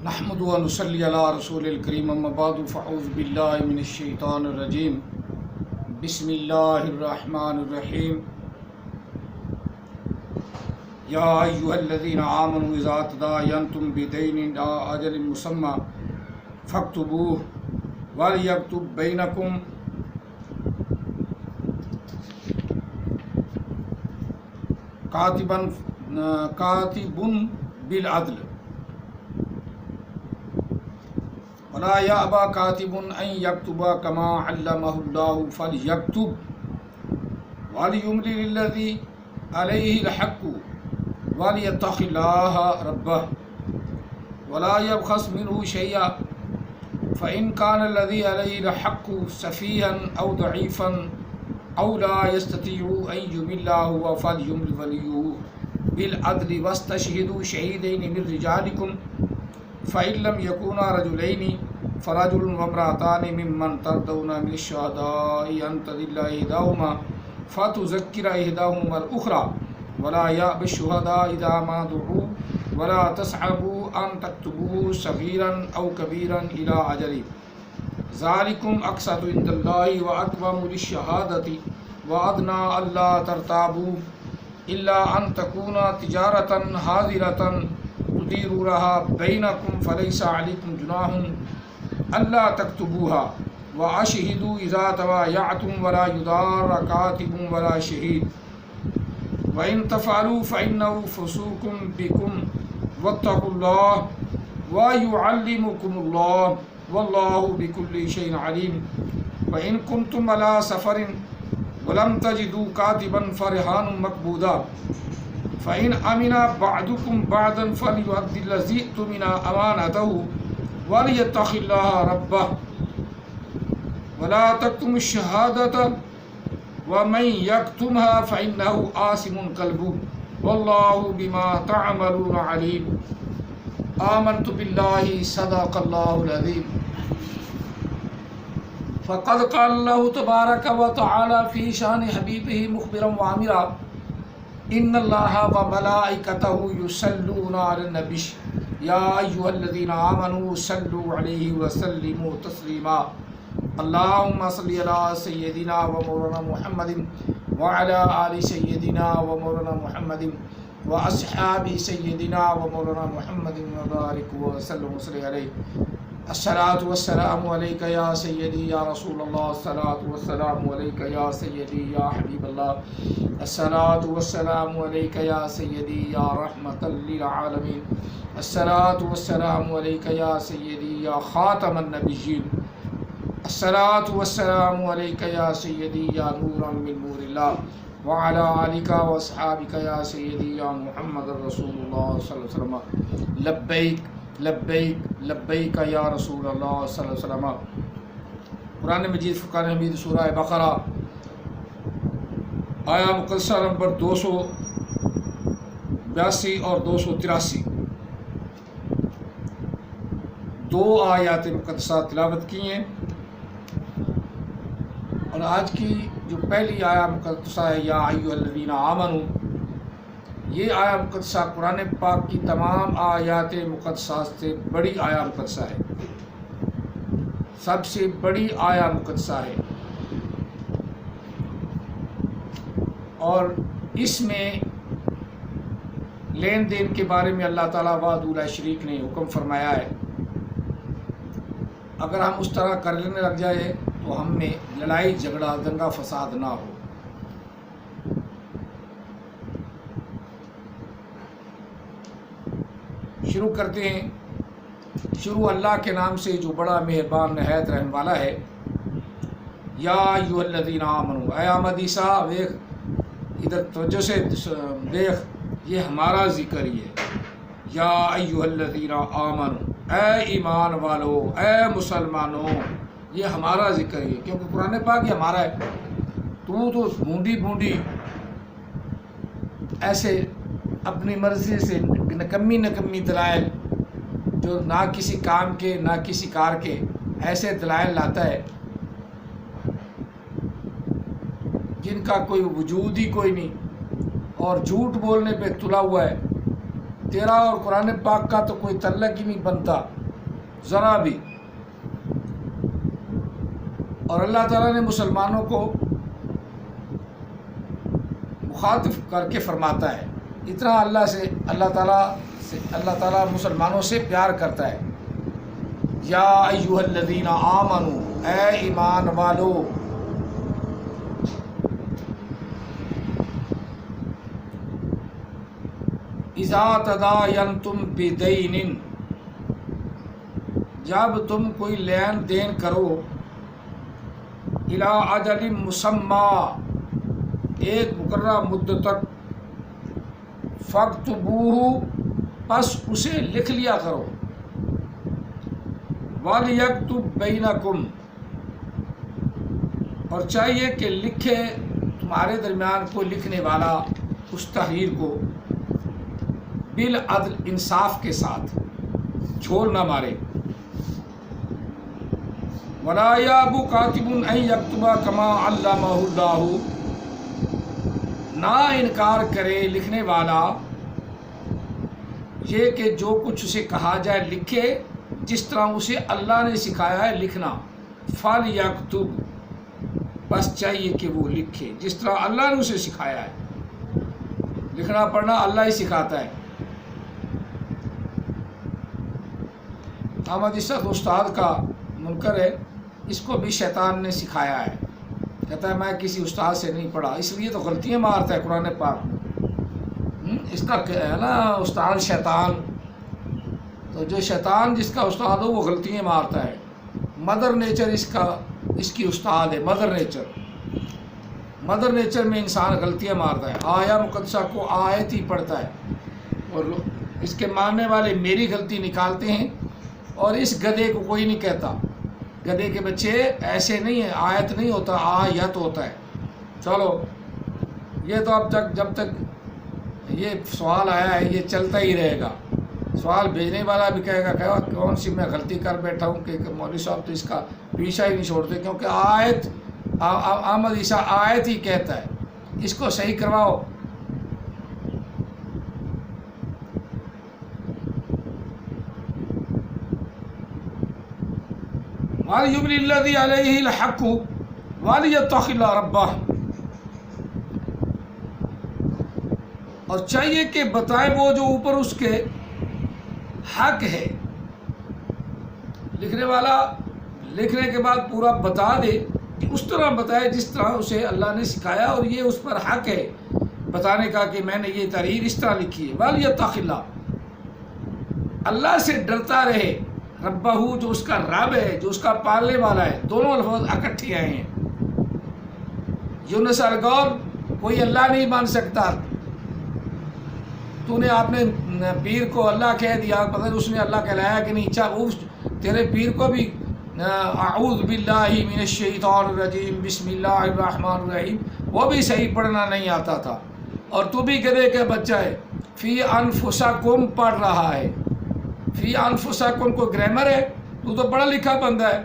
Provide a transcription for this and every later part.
نحمد و نصلی علی رسول الکریم اما بعد فاعوذ باللہ من الشیطان الرجیم بسم اللہ الرحمن الرحیم یا ایھا الذین آمنوا اذا تداینتم بدین الی اجل مسمى فاکتبوہ ولیکتب بینکم کاتب بالعدل ولا یأبی کاتب ان یکتب کما علمہ اللہ فلیکتب ولیملل الذی علیہ الحق ولیتق اللہ ربہ ولا یبخس منہ شیئا فإن كان الذي عليه الحق سفيها أو ضعيفا أو لا يستطيع أن يمل هو فليملل وليه بالعدل واستشهدوا شهيدين من رجالكم فإن لم يكونا رجلين فرجل وامرأتان ممن ترضون من الشهداء أن تضل إحداهما فتذكر إحداهما الأخرى ولا يأبى الشهداء إذا ما دعوا ولا تسعبوا أن تكتبوه صغيرا أو كبيرا إلى أجله ذلكم أقسط عند الله وأقوم للشهادة وأدنى ألا ترتابوا إلا أن تكون تجارة حاضرة تديرونها بينكم فليس عليكم جناح ألا تكتبوها وأشهدوا إذا تبايعتم ولا يضار كاتب ولا شهيد وإن تفعلوا فإنه فسوق بكم واتقوا الله ويعلمكم الله والله بكل شيء عليم وإن كنتم على سفر ولم تجدوا كاتبا فرهان مقبوضا فإن أمن بعضكم بعضا فليؤدي الذي اؤتمن أمانته وليتق الله ربه ولا تكتموا الشهادة ومن يكتمها فإنه آثم قلبه والله بما تعملون عليم آمنت بالله صدق الله العظيم فقد قال الله تبارك وتعالى في شان حبيبه مخبرا وعامرا إن الله وملائكته يصلون على النبي يا أيها الذين آمنوا صلوا عليه وسلموا تسليما اللهم صل على سيدنا ومولانا محمد وعلى آل سيدنا ومولانا محمد وأصحاب سيدنا ومولانا محمد وبارك وسلم وصلي عليه الصلاة والسلام عليك يا سيدي يا رسول الله الصلاة والسلام عليك يا سيدي يا حبيب الله الصلاة والسلام عليك يا سيدي يا رحمة للعالمين الصلاة والسلام عليك يا سيدي يا خاتم النبيين الصلاة والسلام عليك يا سيدي يا نورا من نور الله وعلى آلك واصحابك يا سيدي يا محمد رسول الله صلى الله عليه وسلم لبيك لبیک لبیک یا رسول اللہ صلی اللہ علیہ وسلم۔ قرآن مجید فرقان حمید سورہ بقرہ آیا مقدسہ نمبر 282 اور 283 دو آیات مقدسہ تلاوت کی ہیں، اور آج کی جو پہلی آیا مقدسہ ہے یا ایھا الذین آمنوا، یہ آیا مقدسہ قرآن پاک کی تمام آیات مقدسات سے بڑی آیا مقدسہ ہے، سب سے بڑی آیا مقدسہ ہے، اور اس میں لین دین کے بارے میں اللہ تعالیٰ وحدہ لا شریک نے حکم فرمایا ہے۔ اگر ہم اس طرح کر لینے لگ جائے تو ہم میں لڑائی جھگڑا دنگا فساد نہ ہو۔ شروع کرتے ہیں، شروع اللہ کے نام سے جو بڑا مہربان نہایت رحم والا ہے۔ یا ایھا الذین آمنوا، اے احمدی صاحب دیکھ، ادھر توجہ سے دیکھ، یہ ہمارا ذکر ہی ہے۔ یا ایھا الذین آمنوا، اے ایمان والو، اے مسلمانوں، یہ ہمارا ذکر ہی ہے، کیونکہ قرآن پاک یہ ہمارا ہے۔ تو بھونڈی بھونڈی ایسے اپنی مرضی سے نکمی دلائل جو نہ کسی کام کے نہ کسی کار کے ایسے دلائل لاتا ہے جن کا کوئی وجود ہی کوئی نہیں، اور جھوٹ بولنے پہ تلا ہوا ہے، تیرا اور قرآن پاک کا تو کوئی تعلق ہی نہیں بنتا ذرا بھی. اور اللہ تعالیٰ نے مسلمانوں کو مخاطب کر کے فرماتا ہے اتنا اللہ تعالیٰ مسلمانوں سے پیار کرتا ہے. یا ایھا الذین آمنوا، اے ایمان والو، اذا تداینتم بدین، جب تم کوئی لین دین کرو، الی اجل مسمی، ایک مقررہ مدت تک، فاکتبوہ، پس اسے لکھ لیا کرو، وَلْيَكْتُبْ بَيْنَكُمْ، اور چاہیے کہ لکھے تمہارے درمیان کوئی لکھنے والا اس تحریر کو بالعدل، انصاف کے ساتھ، جھول نہ مارے. وَلَا يَأْبَ كَاتِبٌ أَن يَكْتُبَ كَمَا عَلَّمَهُ اللَّهُ، نہ انکار کرے لکھنے والا یہ کہ جو کچھ اسے کہا جائے لکھے جس طرح اسے اللہ نے سکھایا ہے لکھنا. فَلْيَكْتُبْ، بس چاہیے کہ وہ لکھے جس طرح اللہ نے اسے سکھایا ہے. لکھنا پڑھنا اللہ ہی سکھاتا ہے. احمد اسحاق استاد کا منکر ہے، اس کو بھی شیطان نے سکھایا ہے. کہتا ہے میں کسی استاد سے نہیں پڑھا، اس لیے تو غلطیاں مارتا ہے قرآن پاک میں. اس کا ہے نا استاد شیطان، تو جو شیطان جس کا استاد ہو وہ غلطیاں مارتا ہے. مدر نیچر اس کی استاد ہے. مدر نیچر میں انسان غلطیاں مارتا ہے. آیا مقدسہ کو آیت ہی پڑھتا ہے اور اس کے ماننے والے میری غلطی نکالتے ہیں، اور اس گدھے کو کوئی نہیں کہتا. گدھے کے بچے ایسے نہیں ہیں، آیت نہیں ہوتا، آیت ہوتا ہے. چلو یہ تو اب تک جب تک یہ سوال آیا ہے یہ چلتا ہی رہے گا. سوال بھیجنے والا بھی کہے گا کون سی میں غلطی کر بیٹھا ہوں کہ مولوی صاحب تو اس کا پیچھا ہی نہیں چھوڑتے، کیونکہ آیت احمد عیسیٰ آیت ہی کہتا ہے. اس کو صحیح کرواؤ. وَلْيُبْلِ الَّذِي عَلَيْهِ الْحَقُّ وَلْيَتَّقِ اللَّهَ رَبَّهُ، اور چاہیے کہ بتائے وہ جو اوپر اس کے حق ہے. لکھنے والا لکھنے کے بعد پورا بتا دے، اس طرح بتائے جس طرح اسے اللہ نے سکھایا، اور یہ اس پر حق ہے بتانے کا کہ میں نے یہ تحریر اس طرح لکھی ہے. وَلْيَتَّقِ اللَّهَ، اللہ سے ڈرتا رہے، ربہ، جو اس کا رب ہے، جو اس کا پالنے والا ہے. دونوں لفظ اکٹھے آئے ہیں. یونس الغور کوئی اللہ نہیں مان سکتا. تو نے آپ نے پیر کو اللہ کہہ دیا، پتہ نہیں اس نے اللہ کہلایا کہ نہیں. اچھا تیرے پیر کو بھی اعوذ باللہ من الشیطان الرجیم بسم اللہ الرحمن الرحیم وہ بھی صحیح پڑھنا نہیں آتا تھا، اور تو بھی گدھے کا بچہ ہے. فی انفسکم پڑھ رہا ہے. فی انفسکم کو گرامر ہے، تو پڑھا لکھا بندہ ہے.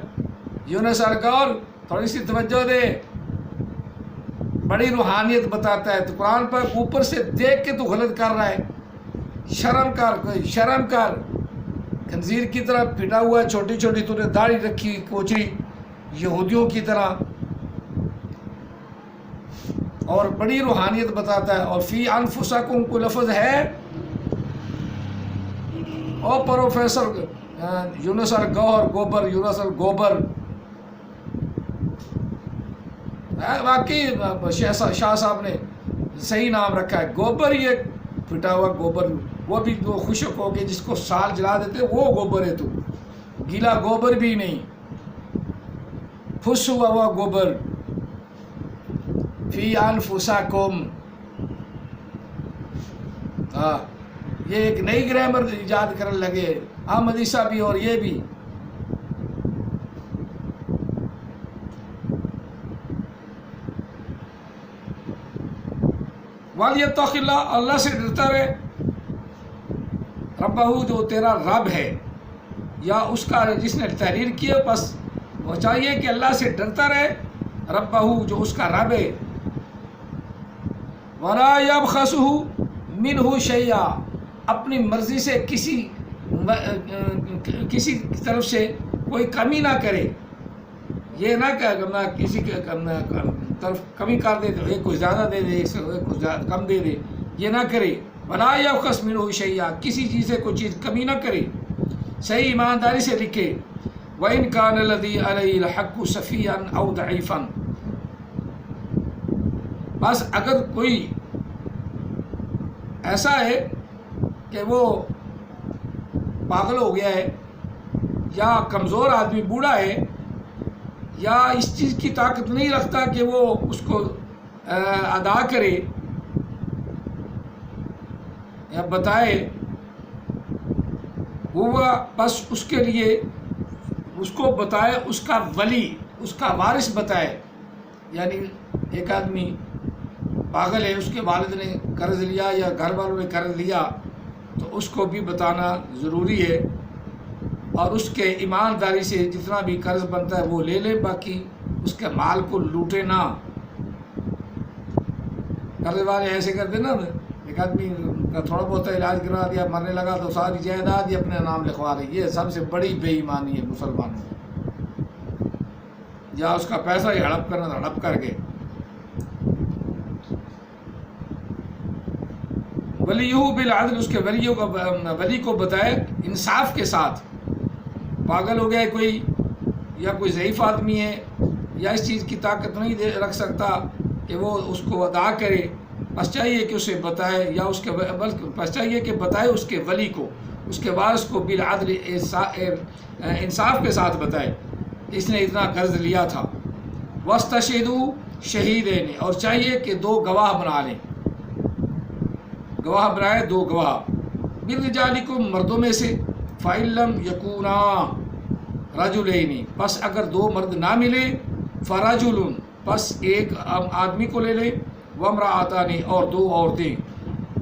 یونس الغور تھوڑی سی توجہ دے، بڑی روحانیت بتاتا ہے. تو قرآن پر اوپر سے دیکھ کے تو غلط کر رہا ہے. شرم کر. خنزیر کی طرح پھٹا ہوا ہے، چھوٹی چھوٹی تو نے داڑھی رکھی کوچی یہودیوں کی طرح، اور بڑی روحانیت بتاتا ہے. اور فی انفسکم کو لفظ ہے. اور پروفیسر یونس الگوبر واقعی شاہ صاحب نے صحیح نام رکھا ہے. گوبر یہ پھٹا ہوا گوبر، وہ بھی جو خشک ہو کے جس کو سال جلا دیتے وہ گوبر ہے. تو گیلا گوبر بھی نہیں، پھس ہوا گوبر. فی انفسکم، یہ ایک نئی گرامر ایجاد کرنے لگے احمد عیسیٰ بھی اور یہ بھی. وَلْيَتَّقِ اللَّهَ، اللہ سے ڈرتا رہے. ربہ، جو تیرا رب ہے یا اس کا جس نے تحریر کی ہے، بس وہ چاہیے کہ اللہ سے ڈرتا رہے. ربہ، جو اس کا رب ہے. وَلَا يَبْخَسُهُ مِنْهُ شَيْئًا، اپنی مرضی سے کسی طرف سے کوئی کمی نہ کرے، یہ نہ کہ کسی کے طرف کمی کر دے، ایک کو زیادہ دے دے، ایک کو کم دے دے، یہ نہ کرے۔ ولا یبخس منہ شیئا، کسی چیز سے کوئی چیز کمی نہ کرے، صحیح ایمانداری سے لکھے۔ وَإِنْ كَانَ الَّذِي عَلَيْهِ الْحَقُّ سَفِيهًا أَوْ ضَعِيفًا، بس اگر کوئی ایسا ہے کہ وہ پاگل ہو گیا ہے، یا کمزور آدمی بوڑھا ہے، یا اس چیز کی طاقت نہیں رکھتا کہ وہ اس کو ادا کرے یا بتائے، وہ بس اس کے لیے اس کو بتائے، اس کا ولی، اس کا وارث بتائے۔ یعنی ایک آدمی پاگل ہے، اس کے والد نے قرض لیا یا گھر والوں نے قرض لیا، تو اس کو بھی بتانا ضروری ہے، اور اس کے ایمانداری سے جتنا بھی قرض بنتا ہے وہ لے لے، باقی اس کے مال کو لوٹے نہ۔ قرض والے ایسے کرتے نا، ایک آدمی کا تھوڑا بہت علاج کرا دیا، مرنے لگا تو ساری جائیداد ہی اپنے نام لکھوا رہی، یہ سب سے بڑی بے ایمانی ہے مسلمانوں کی۔ یا اس کا پیسہ ہی ہڑپ کرنا، ہڑپ کر کے۔ ولیہ بالعدل، اس کے ولی کو بتائے انصاف کے ساتھ۔ پاگل ہو گیا ہے کوئی، یا کوئی ضعیف آدمی ہے، یا اس چیز کی طاقت نہیں رکھ سکتا کہ وہ اس کو ادا کرے، بس چاہیے کہ اسے بتائے، یا اس کے بس چاہیے کہ بتائے اس کے ولی کو، اس کے وارث کو، بالعدل، انصاف کے ساتھ بتائے کہ اس نے اتنا قرض لیا تھا۔ واستشہدوا شہیدین، اور چاہیے کہ 2 گواہ بنا لیں، گواہ بنائے 2 گواہ، بالرجالکم، مردوں میں سے، فَإِن لَّمْ يَكُونَا رَجُلَيْنِ، پس اگر 2 مرد نہ ملے، فَرَجُلٌ، پس ایک آدمی کو لے لے، وَامْرَأَتَانِ، اور 2 عورتیں،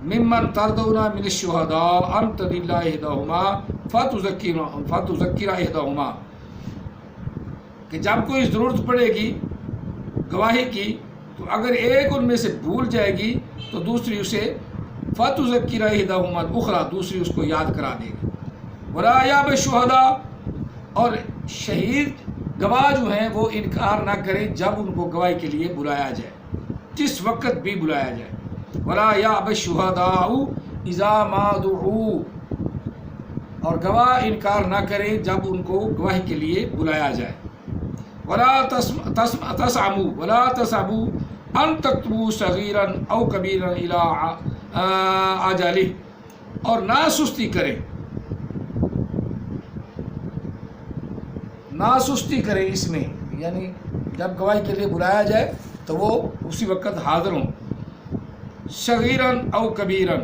ممن ترضون من الشہداء ان تضل احداہما فتذکر احداہما، کہ جب کوئی ضرورت پڑے گی گواہی کی، تو اگر ایک ان میں سے بھول جائے گی تو دوسری اسے فتذکر احداہما الاخری، دوسری اس کو یاد کرا دے گی۔ ولا یاب الشہداء، اور شہید گواہ جو ہیں وہ انکار نہ کریں جب ان کو گواہی کے لیے بلایا جائے، جس وقت بھی بلایا جائے۔ ولا یاب الشہداء اذا ما دعوا، اور گواہ انکار نہ کریں جب ان کو گواہی کے لیے بلایا جائے۔ ولا تسعموا ان تكتبوا صغيرا او كبيرا الى اجله، اور نہ سستی کریں اس میں، یعنی جب گواہی کے لیے بلایا جائے تو وہ اسی وقت حاضر ہوں۔ صغیرا او کبیرا،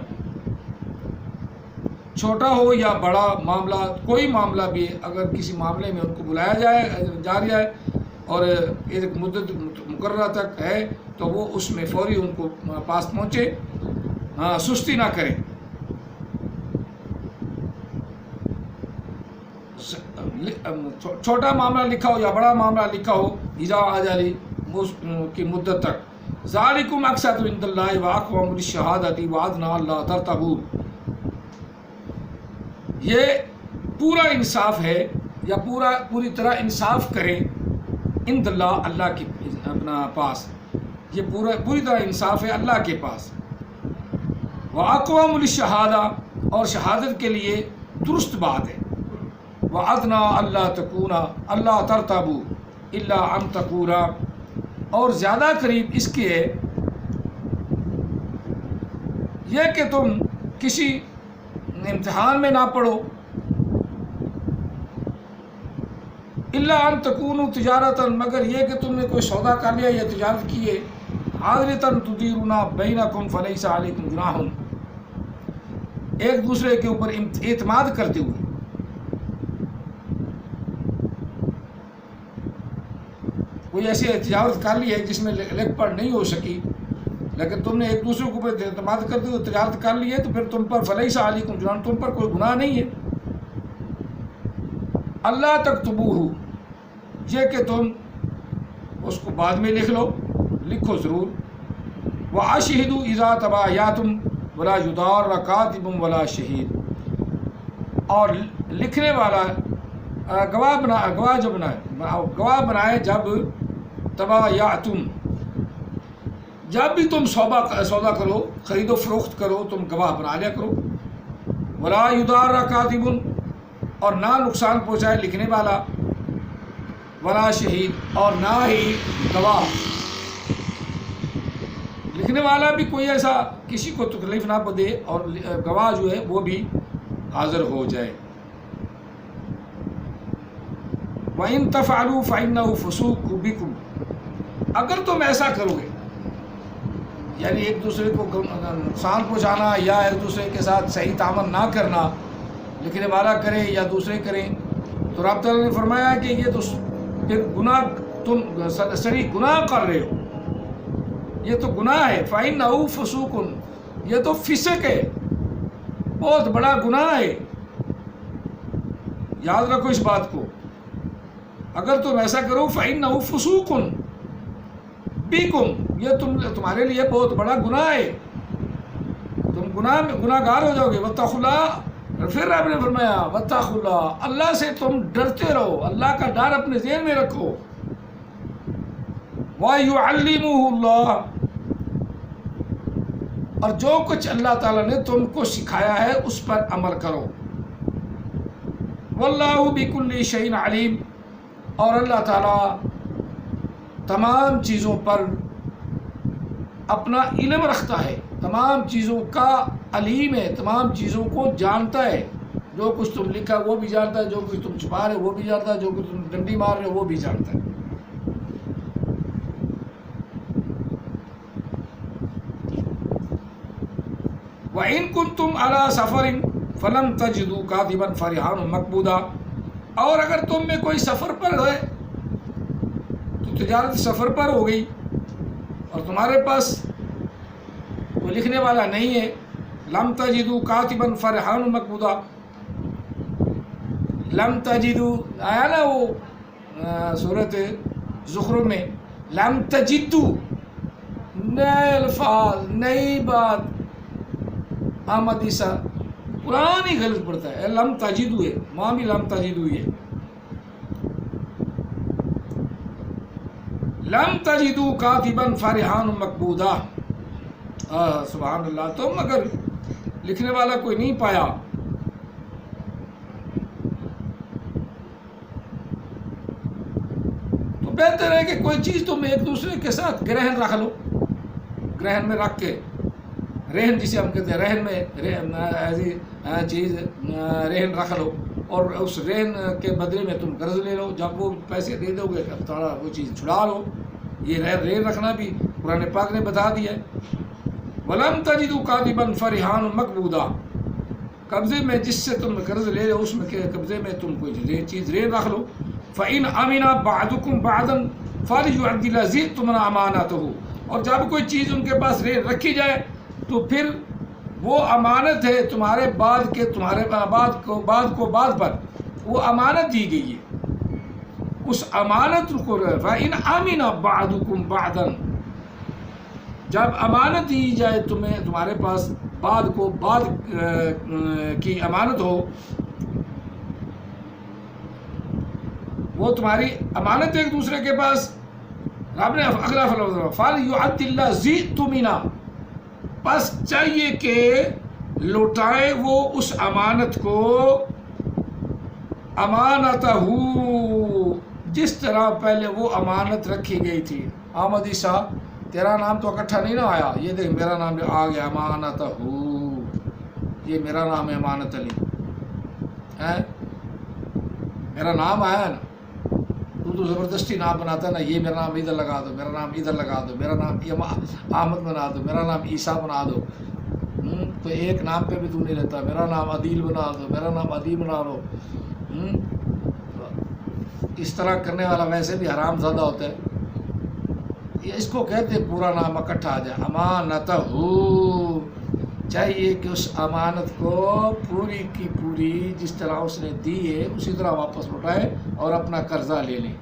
چھوٹا ہو یا بڑا معاملہ، کوئی معاملہ بھی اگر کسی معاملے میں ان کو بلایا جا رہا ہے اور ایک مدت مقررہ تک ہے، تو وہ اس میں فوری ان کو پاس پہنچے، سستی نہ کریں۔ چھوٹا معاملہ لکھا ہو یا بڑا معاملہ لکھا ہو، اذا اجل کی مدت تک۔ ذالکم اقسط عند اللہ واقوم للشہادۃ وادنی الا ترتابوا، یہ پورا انصاف ہے، یا پوری طرح انصاف کریں عند اللہ، اللہ کے اپنا پاس، یہ پوری طرح انصاف ہے اللہ کے پاس۔ واقوم للشہادۃ، اور شہادت کے لیے درست بات ہے۔ وَأَدْنَا أَلَّا تَكُونَ أَلَّا تَرْتَابُوا إِلَّا أَن تَكُونَ، اور زیادہ قریب اس کے ہے یہ کہ تم کسی امتحان میں نہ پڑو، إِلَّا أَن تَكُونُوا تِجَارَةً، مگر یہ کہ تم نے کوئی سودا کر لیا یا تجارت کی ہے، حاضرةً تُدِيرُونَ بَيْنَكُمْ فَلَيْسَ عَلَيْكُمْ جُنَاحٌ، ایک دوسرے کے اوپر اعتماد کرتے ہوئے۔ کوئی ایسی تجارت کر لی ہے جس میں لکھ پڑھ نہیں ہو سکی، لیکن تم نے ایک دوسرے کے اوپر اعتماد کرتے ہوئے تجارت کر لی ہے، تو پھر تم پر فلیس علیکم جناح، تم پر کوئی گناہ نہیں ہے۔ اللہ تکتبوہ، یہ کہ تم اس کو بعد میں لکھو ضرور۔ واشہدوا اذا تبایعتم، ولا یدار کاتب ولا شہید، اور لکھنے والا گواہ بنائے جب تبایعتم، جب بھی تم سودا کرو، خرید و فروخت کرو، تم گواہ بنا لیا کرو۔ ولا یدار کاتب، اور نہ نقصان پہنچائے لکھنے والا، ولا شہید، اور نہ ہی گواہ۔ لکھنے والا بھی کوئی ایسا کسی کو تکلیف نہ دے، اور گواہ جو ہے وہ بھی حاضر ہو جائے۔ وَإِن تَفْعَلُوا فَإِنَّهُ فُسُوقٌ بِكُمْ، اگر تم ایسا کرو گے، یعنی ایک دوسرے کو نقصان پہنچانا یا ایک دوسرے کے ساتھ صحیح تعامل نہ کرنا، لکھنے والا کرے یا دوسرے کریں، تو رب تعالیٰ نے فرمایا کہ یہ تو پھر گناہ، تم سری گناہ کر رہے ہو، یہ تو گناہ ہے۔ فَإِنَّهُ فُسُوقٌ، یہ تو فسق ہے، بہت بڑا گناہ ہے، یاد رکھو اس بات کو۔ اگر تم ایسا کرو فَإِنَّهُ فُسُوقٌ بِكُمْ، یہ تمہارے لیے بہت بڑا گناہ ہے، تم گناہ گار ہو جاؤ گے۔ وَاتَّقُوا اللَّهَ، پھر رب نے فرمایا وَاتَّقُوا اللَّهَ، اللہ سے تم ڈرتے رہو، اللہ کا ڈر اپنے ذہن میں رکھو۔ وَيُعَلِّمُهُ اللَّهُ، اور جو کچھ اللہ تعالیٰ نے تم کو سکھایا ہے اس پر عمل کرو۔ وَاللَّهُ بِكُلِّ شَيْءٍ عَلِيمٌ، اور اللہ تعالیٰ تمام چیزوں پر اپنا علم رکھتا ہے، تمام چیزوں کا علیم ہے، تمام چیزوں کو جانتا ہے، جو کچھ تم لکھا وہ بھی جانتا ہے، جو کچھ تم چھپا رہے وہ بھی جانتا ہے، جو کچھ تم ڈنڈی مار رہے وہ بھی جانتا ہے۔ وَإِن كُنتُمْ عَلَى سَفَرٍ فَلَمْ تَجِدُوا كَاتِبًا فَرِهَانٌ مَقْبُوضًا، اور اگر تم میں کوئی سفر پر ہے تو تجارت سفر پر ہو گئی اور تمہارے پاس کوئی لکھنے والا نہیں ہے، لم تجدوا کاتبا فرحان مقبوضا، لم تجدوا آیا نا وہ سورۃ زخرف میں، لم تجدوا، نئے الفاظ، نئی بات، آمدی سا قرآن ہی غلط پڑتا ہے، لم تجدوا ہے، وہاں بھی لم تجدوا ہے، لم تجدوا کاتبا فرحان مقبوضا، سبحان اللہ۔ تم اگر لکھنے والا کوئی نہیں پایا تو بہتر ہے کہ کوئی چیز تم ایک دوسرے کے ساتھ گرہن رکھ لو، گرہن میں رکھ کے، رہن جسے ہم کہتے ہیں، رہن میں ایسی چیز رہن رکھ لو، اور اس رہن کے بدلے میں تم قرض لے لو، جب وہ پیسے دے دو گے تھوڑا وہ چیز چھڑا لو، یہ رہن رکھنا بھی قرآن پاک نے بتا دیا ہے۔ وَلَمْ تَجِدُوا كَاتِبًا فَرِحَانٌ مَقْبُوضًا، قبضے میں جس سے تم قرض لے لو اس میں قبضے میں تم کوئی چیز رہن رکھ لو۔ فَإِنْ أَمِنَ بَعْضُكُمْ بَعْضًا فَلْيُؤَدِّ الَّذِي اؤْتُمِنَ أَمَانَتَهُ، اور جب کوئی چیز ان کے پاس رہن رکھی جائے تو پھر وہ امانت ہے تمہارے بعد پر وہ امانت دی گئی ہے، اس امانت کو فَإِنْ أَمِنَ بَعْضُكُمْ بَعْضًا، جب امانت دی جائے تمہارے پاس بعد کی امانت ہو، وہ تمہاری امانت ایک دوسرے کے پاس، رب نے اگلا فَلْيُؤَدِّ الَّذِي اؤْتُمِنَ، پس چاہیے کہ لوٹائے وہ اس امانت کو، امانتہ، جس طرح پہلے وہ امانت رکھی گئی تھی۔ آمدی شاہ، تیرا نام تو اکٹھا نہیں نہ آیا، یہ دیکھ میرا نام آ گیا، امانتہ، یہ میرا نام ہے امانت علی، میرا نام آیا نا، تو زبردستی نام بناتا نا، یہ میرا نام ادھر لگا دو، میرا نام ادھر لگا دو، میرا نام احمد بنا دو، میرا نام عیسیٰ بنا دو، تو ایک نام پہ بھی تو نہیں رہتا، میرا نام عدیل بنا دو، میرا نام عدی بنا دو، اس طرح کرنے والا ویسے بھی حرام زیادہ ہوتا ہے، اس کو کہتے پورا نام اکٹھا آ جائے، امانتہ، چاہیے کہ اس امانت کو پوری کی پوری جس طرح اس نے دی ہے اسی طرح واپس لوٹائے اور اپنا قرضہ لے لیں،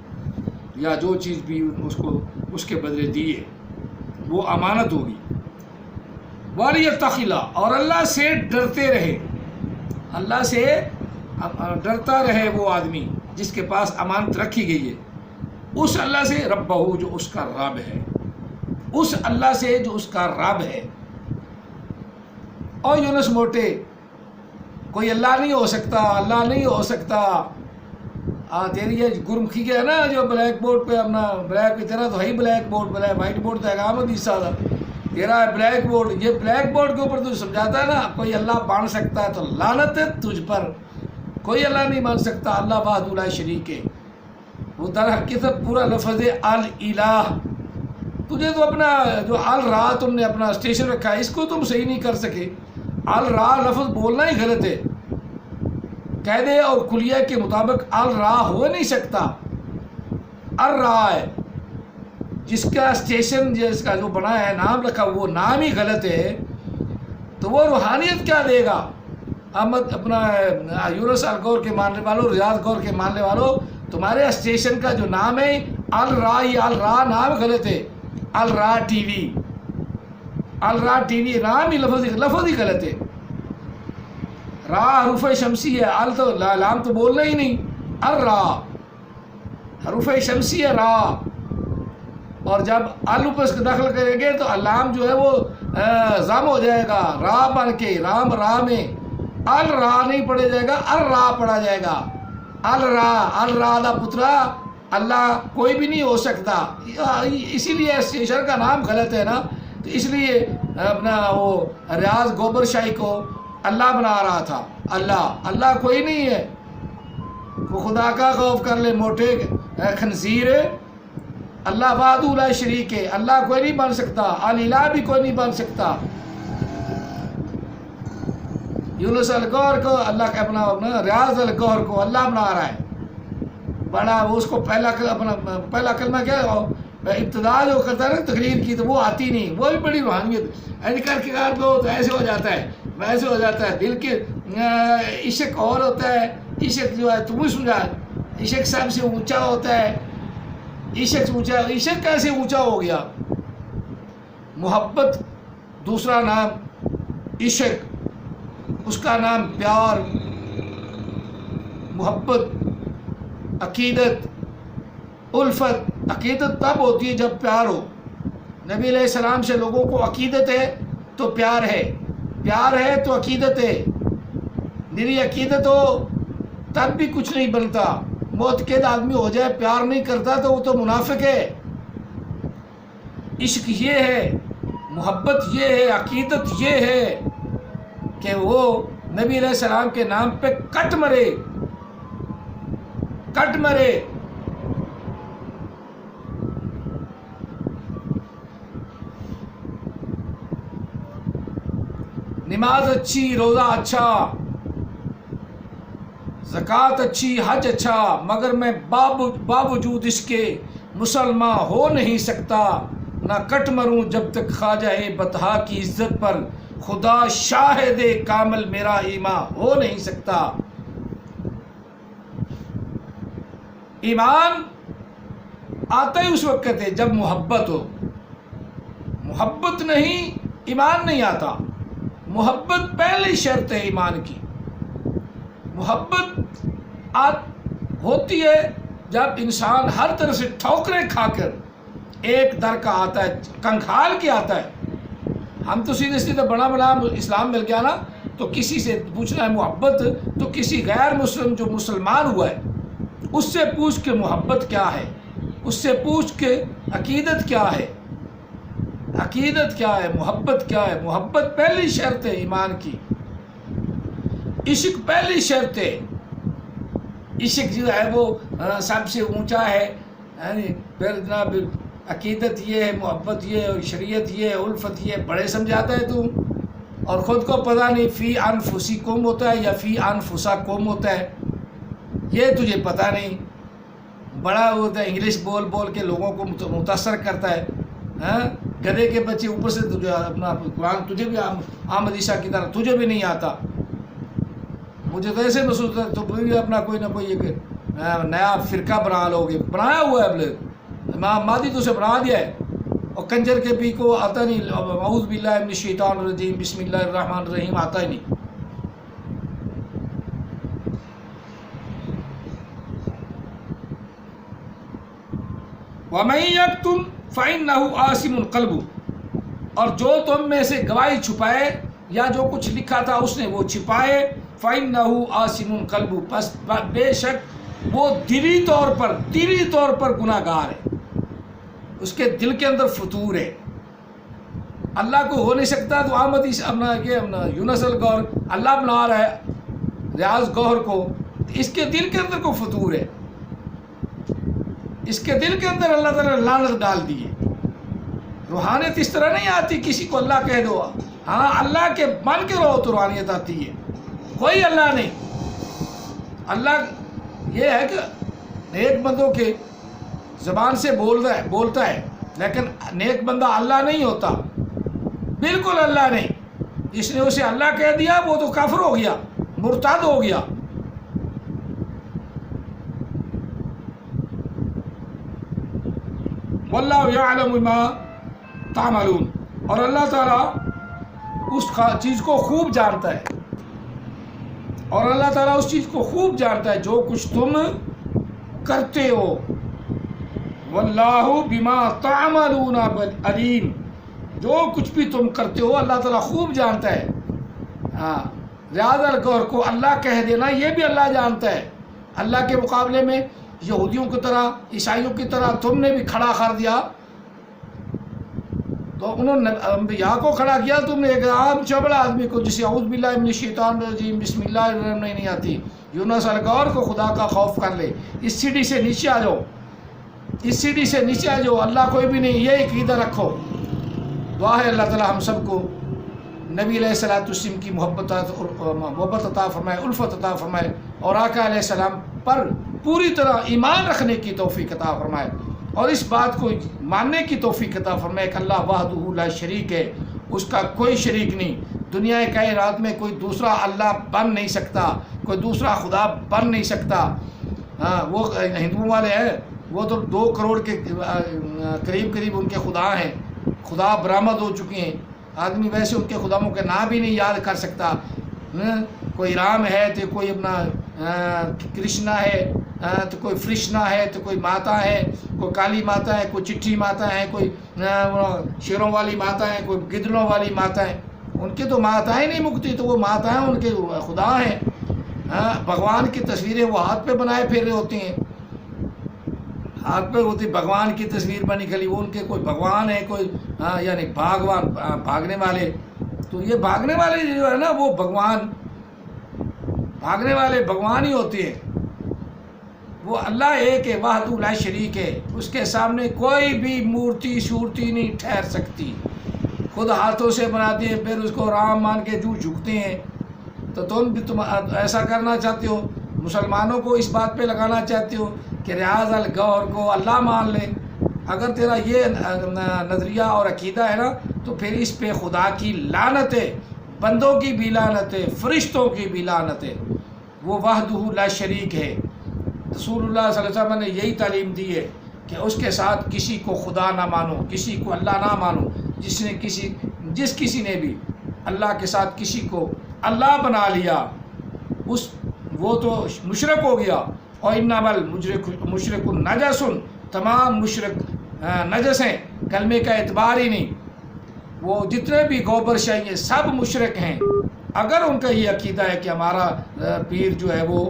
یا جو چیز بھی اس کے بدلے دی ہے وہ امانت ہوگی۔ وَلْيَتَّقِ اللَّهَ، اور اللہ سے ڈرتے رہے، اللہ سے ڈرتا رہے وہ آدمی جس کے پاس امانت رکھی گئی ہے، اس اللہ سے ربہ، جو اس کا رب ہے، اس اللہ سے جو اس کا رب ہے۔ اور یونس موٹے، کوئی اللہ نہیں ہو سکتا، اللہ نہیں ہو سکتا، تیری یہ گرمکھی ہے نا جو بلیک بورڈ پہ اپنا بلیک کی طرح تو ہے ہی black board, black white board تو احمد عیسیٰ تھا، تیرا ہے بلیک بورڈ، یہ بلیک بورڈ کے اوپر تو سمجھاتا ہے نا کوئی اللہ بن سکتا ہے، تو لعنت ہے تجھ پر، کوئی اللہ نہیں بن سکتا، اللہ وحدہ لا شریک ہے۔ وہ در حقیقت پورا لفظ الہ، تجھے تو اپنا جو الرا تم نے اپنا اسٹیشن رکھا ہے اس کو تم صحیح نہیں کر سکے، الرا لفظ بولنا ہی غلط ہے، قاعدے اور کلیہ کے مطابق الرا ہو نہیں سکتا، الرا ہے جس کا اسٹیشن جس کا جو بنا ہے نام رکھا وہ نام ہی غلط ہے، تو وہ روحانیت کیا دے گا؟ احمد اپنا یونس الغور کے ماننے والوں، ریاض غور کے ماننے والوں، تمہارے اسٹیشن کا جو نام ہے الرا، یہ الرا نام غلط ہے، الرا ٹی وی، الرا ٹی وی نام ہی لفظ ہی غلط ہے، را حروف شمسی ہے، ال تو لام تو بولنا ہی نہیں، الرا حروف شمسی ہے را، اور جب ال پر اس کو دخل کریں گے تو لام جو ہے وہ ضم ہو جائے گا، را بن کے رام را میں الرا نہیں پڑھا جائے گا، الرا پڑھا جائے گا، الرا دا پترا اللہ کوئی بھی نہیں ہو سکتا، اسی لیے اسٹیشن کا نام غلط ہے نا، تو اس لیے اپنا وہ ریاض گوبر شاہی کو اللہ بنا رہا تھا، اللہ کوئی نہیں ہے، وہ خدا کا خوف کر لے موٹے خنزیر، اللہ وحدہ لا شریک ہے، اللہ کوئی نہیں بن سکتا، الہ بھی کوئی نہیں بن سکتا۔ یونس الغور کو اللہ کا اپنا ریاض الغور کو اللہ بنا رہا ہے، بڑا وہ اس کو پہلا کلمہ کیا ابتدا جو کرتا ہے نا تقریر کی تو وہ آتی نہیں، وہ بھی بڑی روحانیت ایسے کر کے کر دو تو ایسے ہو جاتا ہے، ویسے ہو جاتا ہے، دل کے عشق اور ہوتا ہے، عشق جو ہے تمہیں سمجھا، عشق سب سے اونچا ہوتا ہے، عشق سے اونچا، عشق کیسے اونچا ہو گیا؟ محبت دوسرا نام عشق، اس کا نام پیار، محبت، عقیدت، الفت۔ عقیدت تب ہوتی ہے جب پیار ہو، نبی علیہ السلام سے لوگوں کو عقیدت ہے تو پیار ہے، پیار ہے تو عقیدت ہے، میری عقیدت ہو تب بھی کچھ نہیں بنتا، معتقد آدمی ہو جائے پیار نہیں کرتا تو وہ تو منافق ہے۔ عشق یہ ہے، محبت یہ ہے، عقیدت یہ ہے کہ وہ نبی علیہ السلام کے نام پہ کٹ مرے، کٹ مرے۔ نماز اچھی، روزہ اچھا، زکوٰۃ اچھی، حج اچھا، مگر میں باوجود اس کے مسلمان ہو نہیں سکتا، نہ کٹ مروں جب تک خواجہ بطحا کی عزت پر خدا شاہد کامل میرا ایمان ہو نہیں سکتا۔ ایمان آتا ہی اس وقت ہے جب محبت ہو، محبت نہیں ایمان نہیں آتا، محبت پہلی شرط ہے ایمان کی۔ محبت ہوتی ہے جب انسان ہر طرح سے ٹھوکریں کھا کر ایک در کا آتا ہے، کنکھال کے آتا ہے۔ ہم تو سیدھے بڑا اسلام مل گیا نا تو کسی سے پوچھنا ہے محبت تو کسی غیر مسلم جو مسلمان ہوا ہے اس سے پوچھ کے محبت کیا ہے، اس سے پوچھ کے عقیدت کیا ہے، عقیدت کیا ہے، محبت کیا ہے۔ محبت پہلی شرط ہے ایمان کی، عشق پہلی شرط ہے، عشق جو ہے وہ سب سے اونچا ہے، پھر جناب عقیدت یہ ہے، محبت یہ ہے، شریعت یہ ہے، الفت یہ ہے، بڑے سمجھاتا ہے تو، اور خود کو پتہ نہیں فی انفسکم ہوتا ہے یا فی انفسکم ہوتا ہے، یہ تجھے پتہ نہیں، بڑا ہوتا ہے انگلش بول بول کے لوگوں کو متاثر کرتا ہے، گدھے کے بچے اوپر سے تجھے اپنا قرآن تجھے بھی احمد عیسیٰ کی طرح تجھے بھی نہیں آتا، مجھے تو ایسے محسوس ہوتا ہے تو بھی اپنا کوئی نہ کوئی ایک نیا فرقہ بنا لو گے، بنایا ہوا ہے امام مہدی تو اسے بنا دیا ہے، اور کنجر کے بھی کو آتا نہیں اعوذ باللہ من الشیطان الرجیم بسم اللہ الرحمن الرحیم آتا ہی نہیں. وَمَن يَكْتُمْ فَإِنَّهُ آثِمٌ قَلْبُهُ، اور جو تم میں سے گواہی چھپائے یا جو کچھ لکھا تھا اس نے وہ چھپائے، فَإِنَّهُ آثِمٌ قَلْبُهُ، پس بے شک وہ دلی طور پر گناہ گار ہے، اس کے دل کے اندر فطور ہے. اللہ کو ہو نہیں سکتا تو اپنا یونس الگوہر اللہ بنا رہا ہے ریاض گوہر کو، اس کے دل کے اندر کو فطور ہے، اس کے دل کے اندر اللہ تعالیٰ نے لعنت ڈال دی ہے. روحانیت اس طرح نہیں آتی کسی کو اللہ کہہ دو، ہاں اللہ کے بن کے رہو تو روحانیت آتی ہے. کوئی اللہ نہیں. اللہ یہ ہے کہ نیک بندوں کے زبان سے بولتا ہے، لیکن نیک بندہ اللہ نہیں ہوتا، بالکل اللہ نہیں. جس نے اسے اللہ کہہ دیا وہ تو کافر ہو گیا، مرتد ہو گیا. واللہ یعلم ما تعملون، اور اللہ تعالیٰ اس چیز کو خوب جانتا ہے، اور اللہ تعالیٰ اس چیز کو خوب جانتا ہے جو کچھ تم کرتے ہو. واللہ بما تعملون علیم، جو کچھ بھی تم کرتے ہو اللہ تعالیٰ خوب جانتا ہے. ہاں ریاض الگوہر کو اللہ کہہ دینا یہ بھی اللہ جانتا ہے. اللہ کے مقابلے میں یہودیوں کی طرح عیسائیوں کی طرح تم نے بھی کھڑا کر دیا، تو انہوں نے انبیاء کو کھڑا کیا، تم نے ایک عام چبڑا آدمی کو جسے اعوذ باللہ من الشیطان الرجیم بسم اللہ الرحمن نہیں آتی، یونس الگوہر کو خدا کا خوف کر لے. اس سیڑھی سے نیچے آ جاؤ، اس سیڑھی سے نیچے آ جاؤ، اللہ کوئی بھی نہیں، یہ عقیدہ رکھو. دعا ہے اللہ تعالی ہم سب کو نبی علیہ الصلوۃ والسلام کی محبت عطا فرمائے، الفت عطا فرمائے، اور آقا علیہ السلام پر پوری طرح ایمان رکھنے کی توفیق عطا فرمائے، اور اس بات کو ماننے کی توفیق عطا فرمائے کہ اللہ وحدہ لا شریک ہے، اس کا کوئی شریک نہیں. دنیا کائنات میں کوئی دوسرا اللہ بن نہیں سکتا، کوئی دوسرا خدا بن نہیں سکتا. ہاں وہ ہندوؤں والے ہیں، وہ تو 2 کروڑ کے قریب ان کے خدا ہیں، خدا برآمد ہو چکے ہیں. آدمی ویسے ان کے خداؤں کے نام بھی نہیں یاد کر سکتا. کوئی رام ہے تو کوئی اپنا کرشنا ہے، تو کوئی فرشنا ہے، تو کوئی ماتا ہے، کوئی کالی ماتا ہے، کوئی چٹھی ماتا ہے، کوئی شیروں والی ماتا ہے، کوئی گدڑوں والی ماتا ہے. ان کی تو ماتائیں نہیں مکتی، تو وہ ماتائیں ان کے خدا ہیں. بھگوان کی تصویریں وہ ہاتھ پہ بنائے پھر رہے ہوتے ہیں، ہاتھ پہ ہوتی بھگوان کی تصویر بنی کھلی، وہ ان کے کوئی بھگوان ہے، کوئی یعنی بھاگنے والے. تو یہ بھاگنے والے جو ہے نا وہ بھاگنے والے بھگوان ہی ہوتے ہیں. وہ اللہ ایک ہے، وحدہ لا شریک ہے، اس کے سامنے کوئی بھی مورتی شورتی نہیں ٹھہر سکتی. خود ہاتھوں سے بناتے ہیں، پھر اس کو رام مان کے جھکتے ہیں. تو تم ایسا کرنا چاہتے ہو، مسلمانوں کو اس بات پہ لگانا چاہتے ہو کہ ریاض الگوہر کو اللہ مان لیں. اگر تیرا یہ نظریہ اور عقیدہ ہے نا تو پھر اس پہ خدا کی لعنت ہے، بندوں کی بھی لعنت ہے، فرشتوں کی بھی لعنت ہے. وہ وحدہ لا شریک ہے. رسول اللہ صلی اللہ علیہ وسلم نے یہی تعلیم دی ہے کہ اس کے ساتھ کسی کو خدا نہ مانو، کسی کو اللہ نہ مانو. جس کسی نے بھی اللہ کے ساتھ کسی کو اللہ بنا لیا وہ تو مشرک ہو گیا. اور انما المشرک نجس، تمام مشرک نجس ہیں، کلمے کا اعتبار ہی نہیں. وہ جتنے بھی گوبر شاہی ہیں سب مشرک ہیں. اگر ان کا یہ عقیدہ ہے کہ ہمارا پیر جو ہے وہ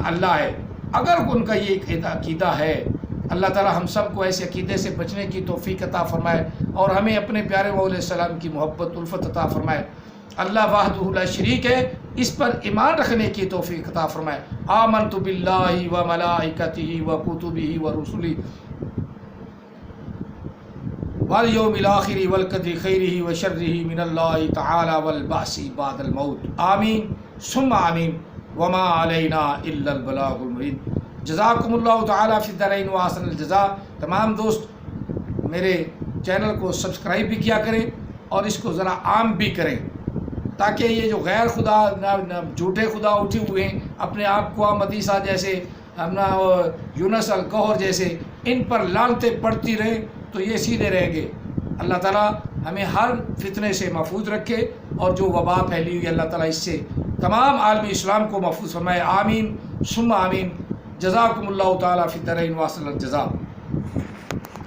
اللہ ہے، اگر ان کا یہ عقیدہ ہے، اللہ تعالی ہم سب کو ایسے عقیدے سے بچنے کی توفیق عطا فرمائے، اور ہمیں اپنے پیارے مولى علیہ السلام کی محبت الفت عطا فرمائے. اللہ وحدہ لا شریک ہے، اس پر ایمان رکھنے کی توفیق عطا فرمائے. آمنت باللہ و ملائکتہ و کتبہ و رسلہ والیوم الآخر والقدر خیرہ و شرہ من اللہ تعالی والبعث بعد الموت. آمین ثم آمین. وما علینا الا البلاغ المبین. جزاکم اللہ تعالی فی الدارین واحسن الجزاء. تمام دوست میرے چینل کو سبسکرائب بھی کیا کریں اور اس کو ذرا عام بھی کریں، تاکہ یہ جو غیر خدا جھوٹے خدا اٹھے ہوئے ہیں اپنے آپ کو احمدی صاحب جیسے اپنا یونس الگوہر جیسے، ان پر لعنتیں پڑتی رہیں تو یہ سیدھے رہیں گے. اللہ تعالیٰ ہمیں ہر فتنے سے محفوظ رکھے، اور جو وبا پھیلی ہوئی اللہ تعالیٰ اس سے تمام عالم اسلام کو محفوظ فرمائے، آمین ثم آمین۔ جزاکم اللہ تعالیٰ فی الدارین واحسن الجزاء۔